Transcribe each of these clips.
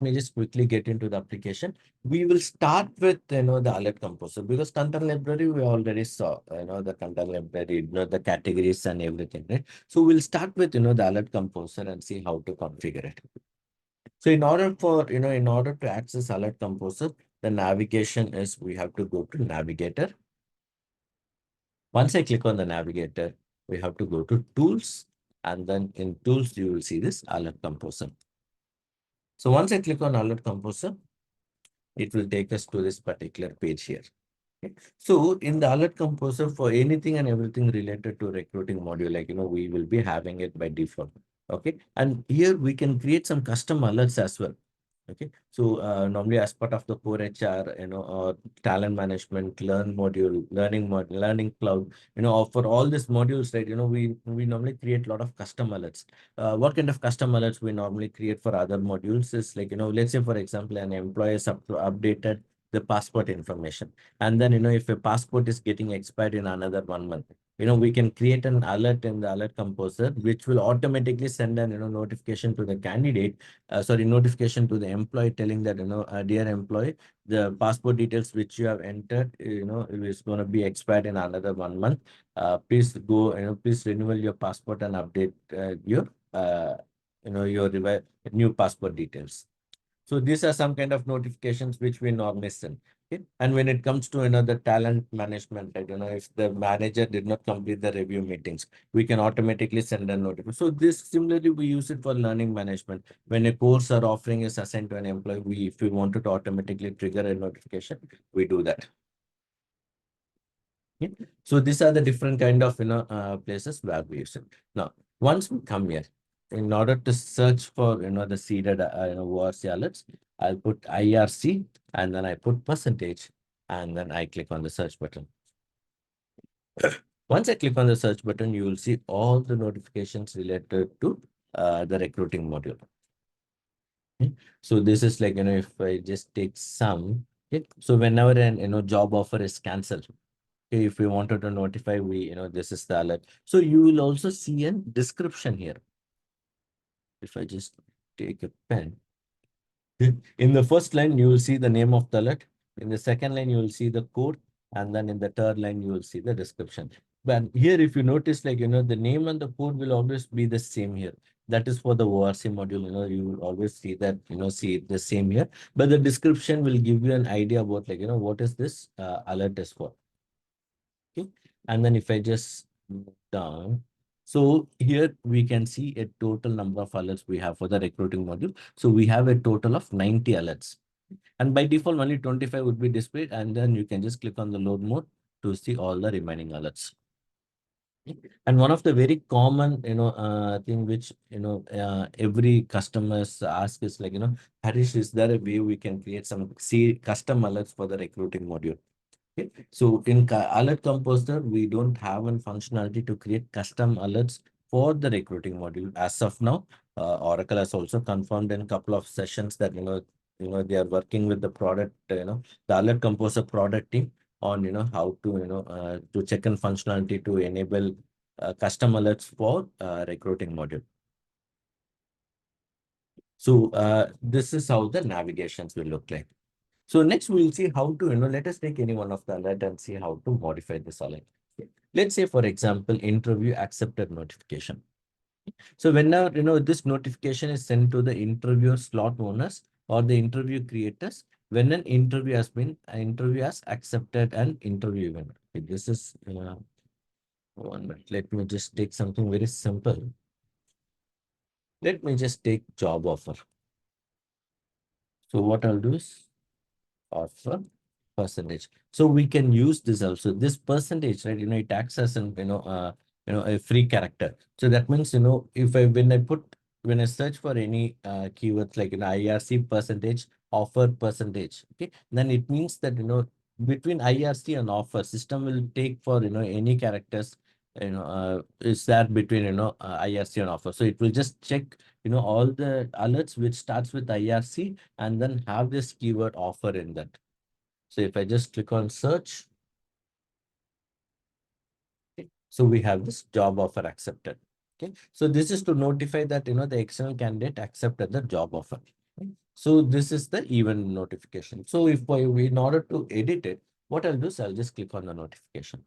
me just quickly get into the application. We will start with, the alert composer, because content library we already saw, the content library, the categories and everything, right? So we'll start with, the alert composer and see how to configure it. So in order to access alert composer, the navigation is, we have to go to navigator. Once I click on the navigator, we have to go to tools, and then in tools, you will see this alert composer. So once I click on alert composer, it will take us to this particular page here. Okay. So in the alert composer, for anything and everything related to recruiting module, like, we will be having it by default. Okay. And here we can create some custom alerts as well. Okay, so normally as part of the core HR, or talent management, learning cloud, for all these modules, right, we normally create a lot of custom alerts. What kind of custom alerts we normally create for other modules is like, let's say, for example, an employee has updated the passport information. And then, if a passport is getting expired in another 1 month, we can create an alert in the alert composer, which will automatically send an, notification to the candidate, notification to the employee telling that, dear employee, the passport details which you have entered, is going to be expired in another 1 month. Please go, please renewal your passport and update your new passport details. So these are some kind of notifications which we normally send. Okay? And when it comes to another talent management, right, if the manager did not complete the review meetings, we can automatically send a notification. So this similarly, we use it for learning management. When a course or offering is assigned to an employee, if we wanted to automatically trigger a notification, we do that. Okay? So these are the different kind of places where we use it. Now, once we come here, in order to search for the seeded ORC alerts, I'll put IRC and then I put percentage, and then I click on the search button. Once I click on the search button, you will see all the notifications related to the recruiting module. Okay? So this is like, if I just take some, okay? So whenever an job offer is cancelled, okay, if we wanted to notify, this is the alert. So you will also see a description here. If I just take a pen, in the first line, you will see the name of the alert. In the second line, you will see the code. And then in the third line, you will see the description. But here, if you notice, like, the name and the code will always be the same here. That is for the ORC module, you will always see that, see it the same here. But the description will give you an idea about, like, what is this alert is for. Okay. And then if I just move down, so here we can see a total number of alerts we have for the recruiting module. So we have a total of 90 alerts. And by default, only 25 would be displayed. And then you can just click on the load mode to see all the remaining alerts. And one of the very common, thing which, every customers ask is like, Harish, is there a way we can create some custom alerts for the recruiting module? Okay. So in alert composer, we don't have a functionality to create custom alerts for the recruiting module as of now. Oracle has also confirmed in a couple of sessions that they are working with the product, the alert composer product team on how to to check in functionality to enable custom alerts for recruiting module. So this is how the navigations will look like. So next we'll see how to, let us take any one of the alert and see how to modify this alert. Let's say, for example, interview accepted notification. So whenever, this notification is sent to the interviewer slot owners or the interview creators, when an interview has accepted an interview event. Okay, this is one minute. Let me just take something very simple. Let me just take job offer. So what I'll do is offer percentage. So we can use this also. This percentage, right? It acts as an a free character. So that means if when I search for any keywords like an IRC percentage, offer percentage, okay, then it means that between IRC and offer, system will take for any characters is there between IRC and offer. So it will just check all the alerts which starts with IRC and then have this keyword offer in that. So if I just click on search, okay, so we have this job offer accepted. Okay, so this is to notify that the external candidate accepted the job offer. Okay? So this is the event notification. So if in order to edit it, what I'll do is I'll just click on the notification.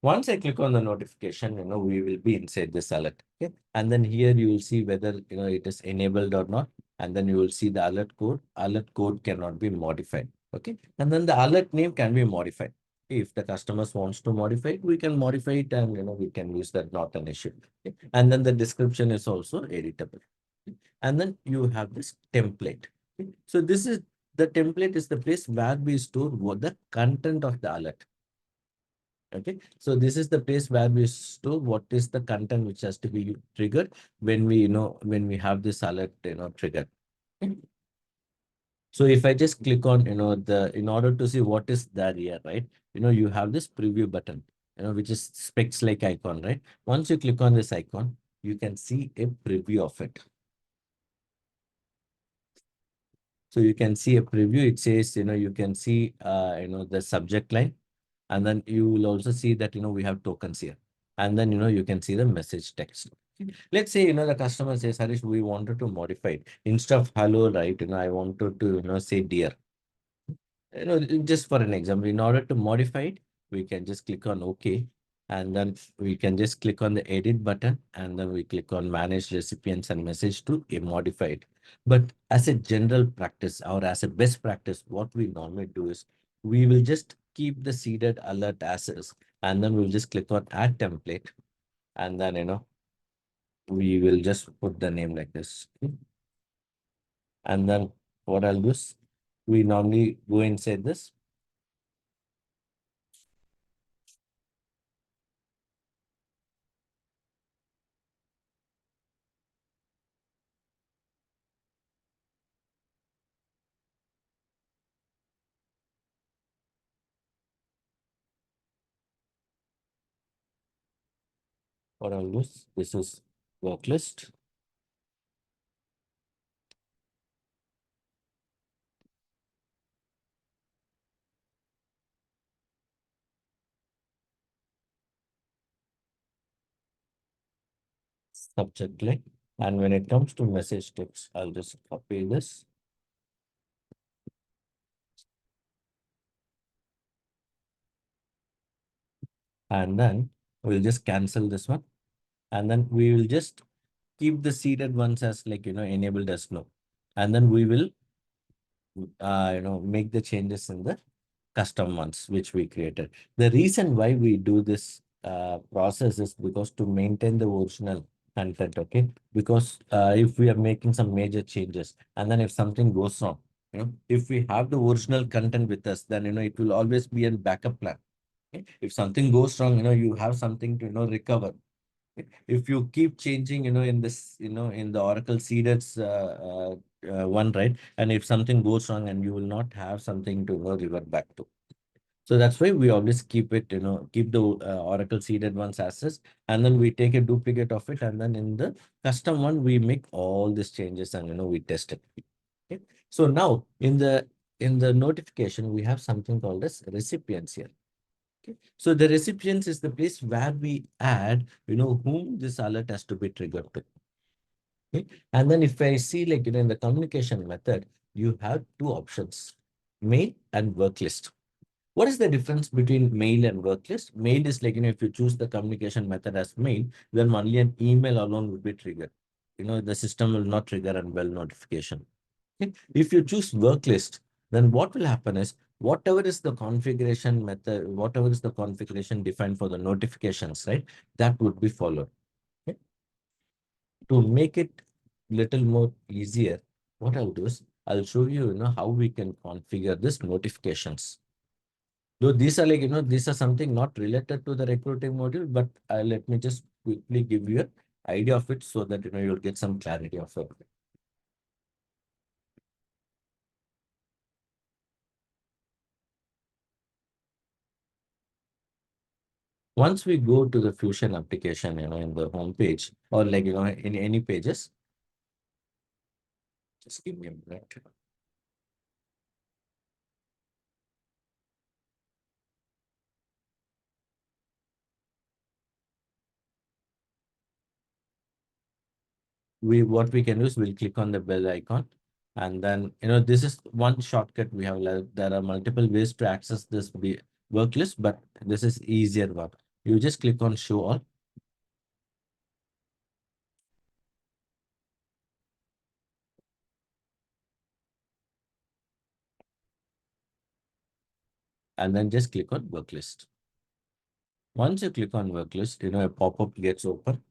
Once I click on the notification, we will be inside this alert. Okay. And then here you will see whether, it is enabled or not. And then you will see the alert code. Alert code cannot be modified. Okay. And then the alert name can be modified. If the customers wants to modify it, we can modify it and, we can use that, not an issue. Okay. And then the description is also editable. Okay. And then you have this template. Okay. So the template is the place where we store what the content of the alert. Okay, so this is the place where we store what is the content which has to be triggered when we have this alert triggered. Okay. So if I just click on in order to see what is there here, right, you have this preview button, which is specs like icon, right? Once you click on this icon, you can see a preview of it. So you can see a preview. It says, you can see the subject line. And then you will also see that, we have tokens here. And then, you can see the message text. Let's say, the customer says, Harish, we wanted to modify it. Instead of hello, right, I wanted to, say dear. Just for an example, in order to modify it, we can just click on OK. And then we can just click on the edit button. And then we click on manage recipients and message to modify it. But as a general practice or as a best practice, what we normally do is we will just keep the seeded alert as is. And then we'll just click on add template. And then, we will just put the name like this. And then what I'll do is we normally go inside this. What I'll do is this is work list. Subject line. And when it comes to message text, I'll just copy this. And then we'll just cancel this one. And then we will just keep the seeded ones as enabled as no. And then we will, make the changes in the custom ones which we created. The reason why we do this process is because to maintain the original content, okay? Because if we are making some major changes and then if something goes wrong, if we have the original content with us, then, it will always be a backup plan. Okay? If something goes wrong, you have something to, recover. If you keep changing, in this, in the Oracle seeded one, right? And if something goes wrong and you will not have something to revert back to. So that's why we always keep it, keep the Oracle seeded ones as is, and then we take a duplicate of it. And then in the custom one, we make all these changes and, we test it. Okay. So now in the notification, we have something called as recipients here. Okay. So the recipients is the place where we add, whom this alert has to be triggered to. Okay. And then if I see in the communication method, you have two options, mail and work list. What is the difference between mail and work list? Mail is if you choose the communication method as mail, then only an email alone will be triggered. The system will not trigger a well notification. Okay. If you choose work list, then what will happen is whatever is the configuration method, whatever is the configuration defined for the notifications, right? That would be followed. Okay. To make it little more easier, what I'll do is I'll show you, how we can configure this notifications. Though these are these are something not related to the recruiting module, but let me just quickly give you an idea of it so that, you'll get some clarity of it. Once we go to the Fusion application, in the home page or in any pages, just give me a minute. what we can do is we'll click on the bell icon, and then this is one shortcut we have. There are multiple ways to access this work list, but this is easier one. You just click on show all, and then just click on work list. Once you click on work list, a pop-up gets open.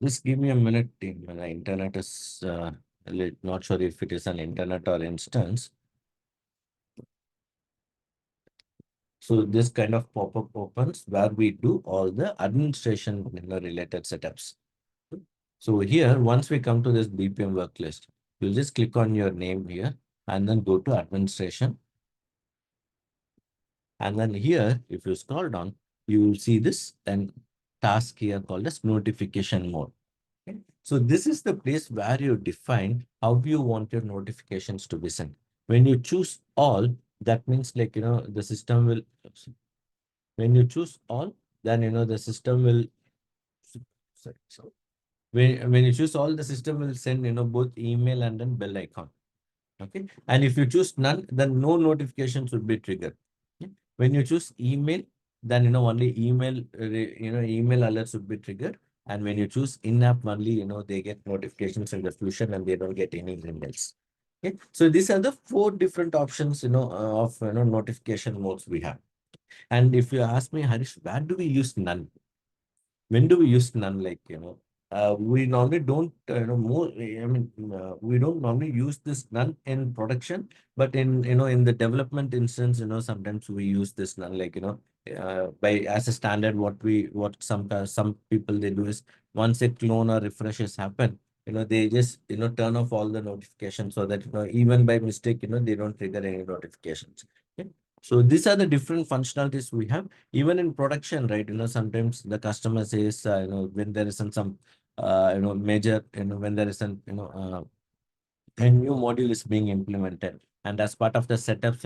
Just give me a minute, team. My internet is not sure if it is an internet or instance. So this kind of pop-up opens where we do all the administration related setups. So here, once we come to this BPM work list, you'll just click on your name here and then go to administration. And then here, if you scroll down, you will see this and task here called as notification mode. Okay. So this is the place where you define how you want your notifications to be sent. When you choose all, that means the system will, when you choose all, then the system will, sorry. When you choose all, the system will send both email and then bell icon. Okay. And if you choose none, then no notifications would be triggered. Okay. When you choose email, then only email email alerts would be triggered. And when you choose in-app only, they get notifications in the Fusion and they don't get any emails. Okay. So these are the 4 different options of notification modes we have. And if you ask me, Harish, where do we use none? When do we use none? We normally don't, we don't normally use this none in production, but in the development instance, sometimes we use this none, by as a standard, what some people they do is once a clone or refreshes happen, they just, turn off all the notifications so that, even by mistake, they don't trigger any notifications. Okay. So these are the different functionalities we have. Even in production, right? Sometimes the customer says, when there isn't some, major, when there isn't, a new module is being implemented, and as part of the setups,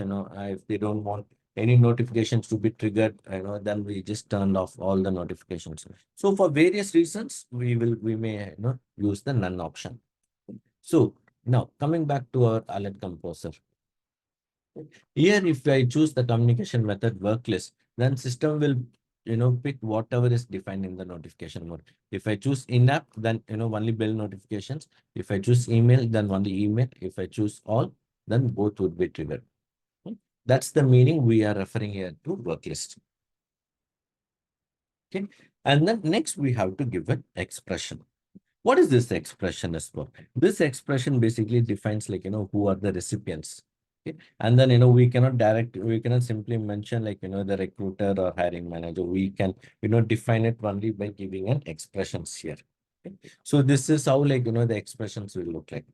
if they don't want any notifications to be triggered, then we just turn off all the notifications. So for various reasons, we may, use the none option. So now coming back to our alert composer. Here, if I choose the communication method work list, then system will, pick whatever is defined in the notification mode. If I choose in-app, then, only bell notifications. If I choose email, then only email. If I choose all, then both would be triggered. Okay. That's the meaning we are referring here to work list. Okay. And then next we have to give an expression. What is this expression as well? This expression basically defines who are the recipients. Okay. And then, we cannot simply mention the recruiter or hiring manager. We can, define it only by giving an expressions here. Okay. So this is how the expressions will look like.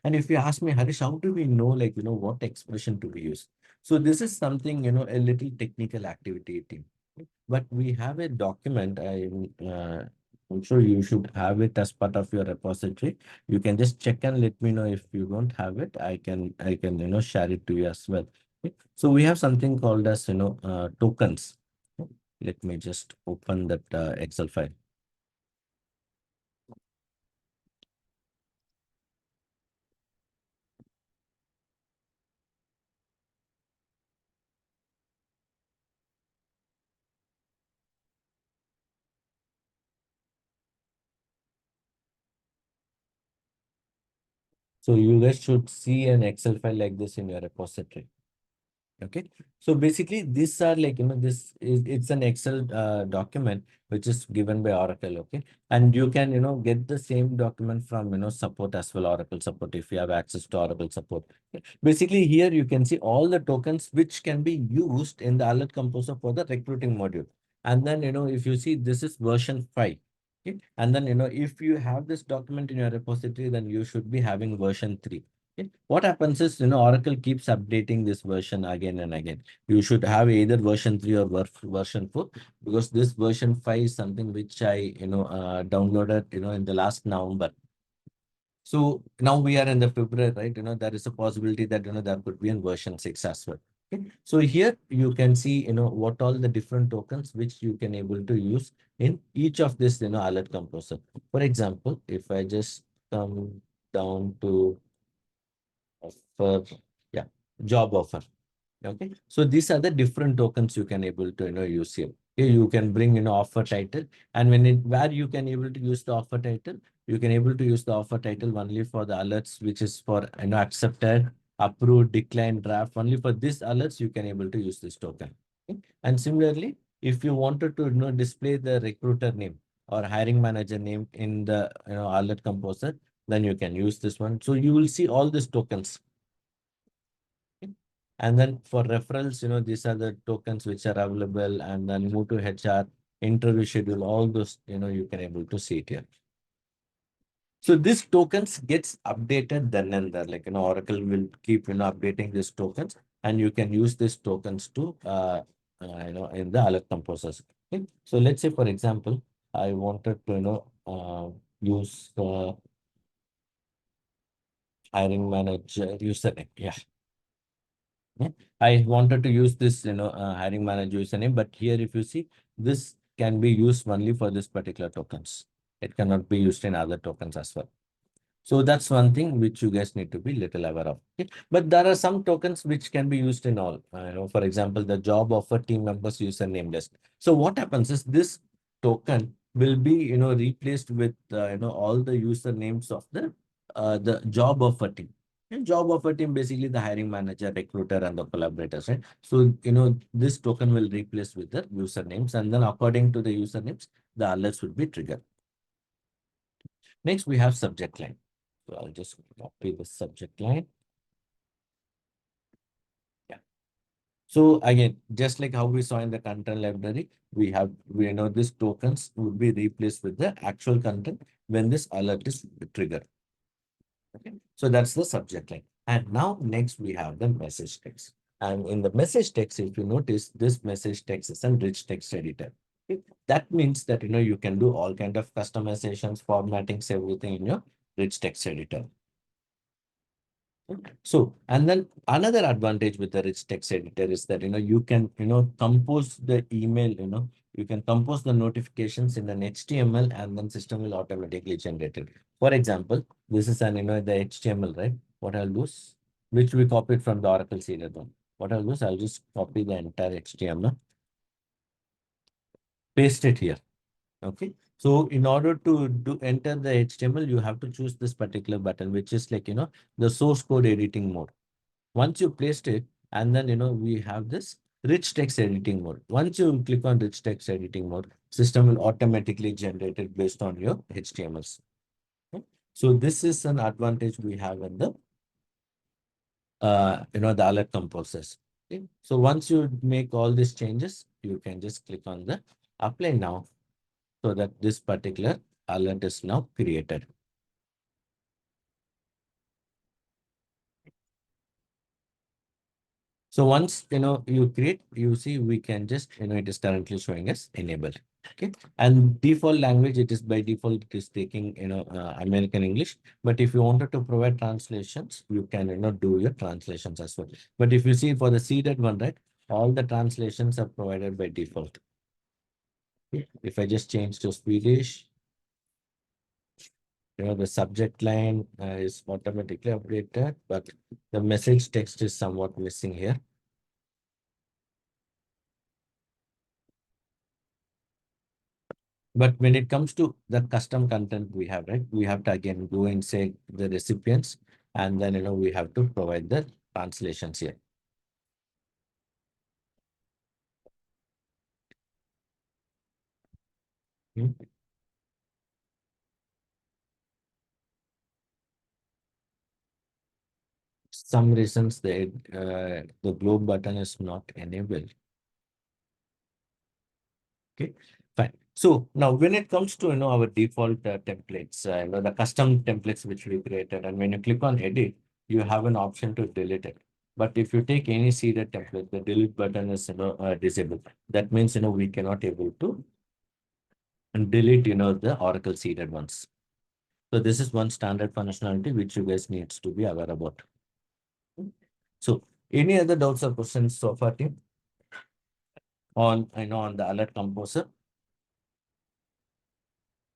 And if you ask me, Harish, how do we know what expression to be used? So this is something, a little technical activity team. But we have a document. I'm sure you should have it as part of your repository. You can just check and let me know if you don't have it. I can share it to you as well. Okay. So we have something called as tokens. Let me just open that Excel file. So you guys should see an Excel file like this in your repository. Okay. So basically these are it's an Excel document which is given by Oracle. Okay. And you can, get the same document from, support as well, Oracle support, if you have access to Oracle support. Okay. Basically here you can see all the tokens which can be used in the alert composer for the recruiting module. And then, if you see this is version 5. Okay. And then, if you have this document in your repository, then you should be having version 3. Okay. What happens is, Oracle keeps updating this version again and again. You should have either version 3 or version 4, because this version 5 is something which I, downloaded, in the last November. So now we are in the February, right? There is a possibility that, there could be in version 6 as well. Okay. So here you can see, what all the different tokens which you can able to use in each of this, alert composer. For example, if I just come down to offer, yeah, job offer. Okay, so these are the different tokens you can able to use here. Okay, you can bring offer title, and where you can able to use the offer title, you can able to use the offer title only for the alerts which is for accepted, approved, declined, draft. Only for this alerts you can able to use this token. Okay? And similarly, if you wanted to display the recruiter name or hiring manager name in the alert composer, then you can use this one. So you will see all these tokens. And then for referrals, these are the tokens which are available, and then move to HR, interview schedule, all those, you can able to see it here. So this tokens gets updated then and there, like, Oracle will keep, updating these tokens, and you can use these tokens to, in the alert composers. Okay. So let's say, for example, I wanted to, use hiring manager username. Yeah. Yeah. I wanted to use this, hiring manager username, but here if you see, this can be used only for this particular tokens. It cannot be used in other tokens as well. So that's one thing which you guys need to be little aware of. Okay? But there are some tokens which can be used in all. For example, the job offer team members username list. So what happens is this token will be replaced with all the usernames of the job offer team. And job offer team basically the hiring manager, recruiter, and the collaborators, right? So this token will replace with the usernames, and then according to the usernames, the alerts will be triggered. Next, we have subject line. So I'll just copy the subject line. Yeah. So again, just like how we saw in the content library, we know these tokens will be replaced with the actual content when this alert is triggered. Okay. So that's the subject line. And now next we have the message text. And in the message text, if you notice, this message text is a rich text editor. Okay. That means that you can do all kind of customizations, formattings, everything in your rich text editor. So, and then another advantage with the rich text editor is that, you can, compose the email, you can compose the notifications in an HTML, and then system will automatically generate it. For example, this is an, the HTML, right? What I'll do is, which we copied from the Oracle serial one. What I'll do is I'll just copy the entire HTML, paste it here. Okay. So in order to enter the HTML, you have to choose this particular button, which is like, the source code editing mode. Once you placed it, and then, we have this rich text editing mode. Once you click on rich text editing mode, system will automatically generate it based on your HTMLs. Okay. So this is an advantage we have in the, the alert composers. Okay. So once you make all these changes, you can just click on the apply now, so that this particular alert is now created. So once you create, you see we can just it is currently showing as enabled. Okay, and default language, it is by default it is taking American English. But if you wanted to provide translations, you can do your translations as well. But if you see for the seeded one, right, all the translations are provided by default. Okay. If I just change to Swedish, the subject line is automatically updated, but the message text is somewhat missing here. But when it comes to the custom content we have, right, we have to again go and say the recipients, and then, we have to provide the translations here. Hmm. Some reasons the globe button is not enabled. Okay, fine. So now when it comes to, our default templates, the custom templates which we created, and when you click on edit, you have an option to delete it. But if you take any seeded template, the delete button is, disabled. That means, we cannot able to delete, the Oracle seeded ones. So this is one standard functionality which you guys needs to be aware about. So any other doubts or questions so far, team? On on the alert composer?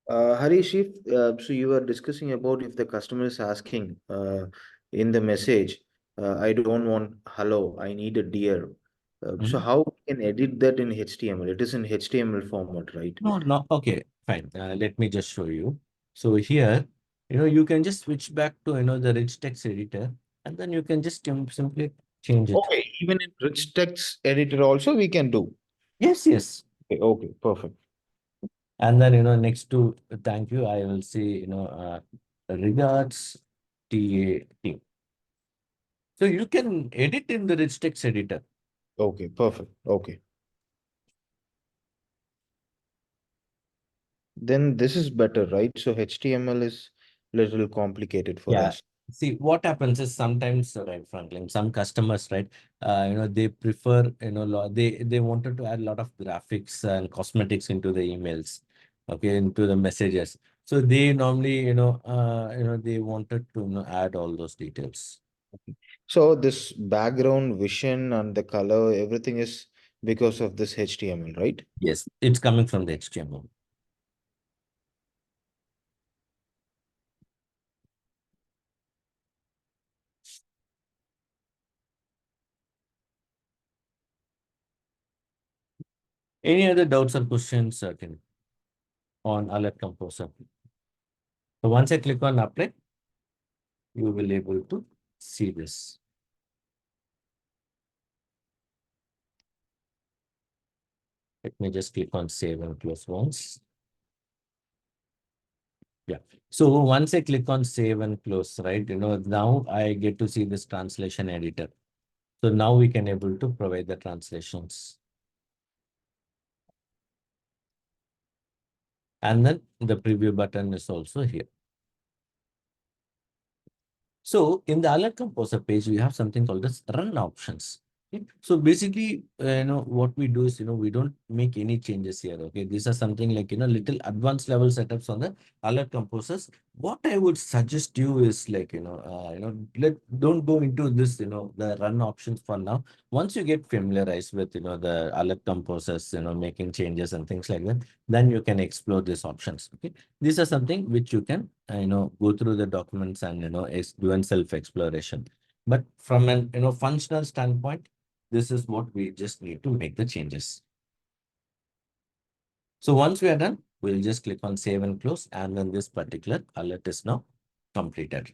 Harish, so you were discussing about if the customer is asking in the message, I don't want hello, I need a dear. So Mhm. how we can edit that in HTML? It is in HTML format, right? No, no. Okay, fine. Let me just show you. So here, you can just switch back to, the rich text editor, and then you can just simply change it. Okay, even in rich text editor also we can do. Yes, yes. Okay, perfect. And then, next to thank you, I will say, regards TA team. So you can edit in the rich text editor. Okay, perfect. Okay. Then this is better, right? So HTML is little complicated for Yeah. us. See, what happens is sometimes, right, Franklin, some customers, right, they prefer, they wanted to add a lot of graphics and cosmetics into the emails, okay, into the messages. So they normally, they wanted to, add all those details. So this background vision and the color, everything is because of this HTML, right? Yes, it's coming from the HTML. Any other doubts or questions, certain on Alert Composer? So once I click on apply, you will be able to see this. Let me just click on save and close once. Yeah. So once I click on save and close, right, now I get to see this translation editor. So now we can able to provide the translations. And then the preview button is also here. So in the Alert Composer page, we have something called as run options. Okay. So basically, what we do is, we don't make any changes here. Okay. These are something like, little advanced level setups on the Alert Composers. What I would suggest you is like, don't go into this, the run options for now. Once you get familiarized with, the Alert Composers, making changes and things like that, then you can explore these options. Okay. These are something which you can, go through the documents and, do an self-exploration. But from an, functional standpoint, this is what we just need to make the changes. So once we are done, we'll just click on save and close, and then this particular alert is now completed.